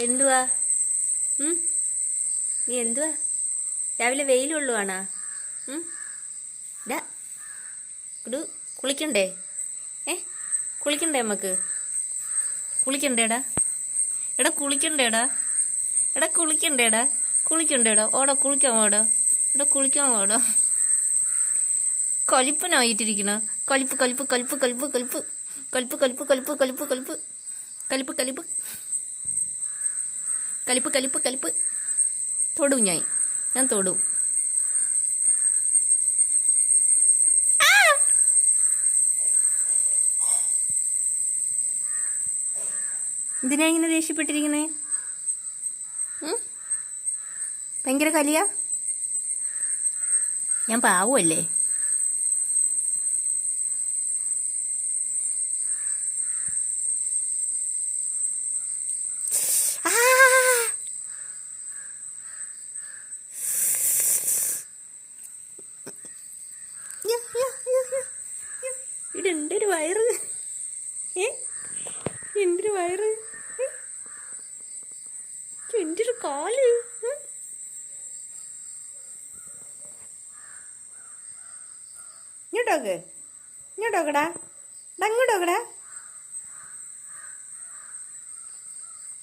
എന്തുവാ? നീ എന്തുവാ രാവിലെ വെയിലുള്ളുവാണോ? ഡാ ഇത് കുളിക്കണ്ടേ? കുളിക്കണ്ടേ നമുക്ക്? കുളിക്കണ്ടേടാ? എടാ കുളിക്കണ്ടേടാ? എടാ കുളിക്കണ്ടേടാ? കുളിക്കണ്ടേടാ? ഓടാ കുളിക്കാൻ ഓടാ. എടാ കുളിക്കാൻ ഓടാ. കലിപ്പനായിട്ടിരിക്കണ. കലിപ്പ് കലിപ്പ് കലിപ്പ് കലിപ്പ് കലിപ്പ് കലിപ്പ് കലിപ്പ് കലിപ്പ് കലിപ്പ് കലിപ്പ് കലിപ്പ് കലിപ്പ് കലിപ്പ് കലിപ്പ് കലിപ്പ് തൊടും ഞാൻ തൊടും. എന്തിനാ ഇങ്ങനെ ദേഷ്യപ്പെട്ടിരിക്കുന്നേ? ഭയങ്കര കലിയാ? ഞാൻ പാവല്ലേ? ഇതെന്റെ ഒരു വയറ്. എന്റെ ഒരു വയറ്, എന്റെ ഒരു കാല്. ഇങ്ങോട്ടോക്ക്, ഇങ്ങോട്ടോക്കടാ, ഇങ്ങോട്ടോക്കടാ.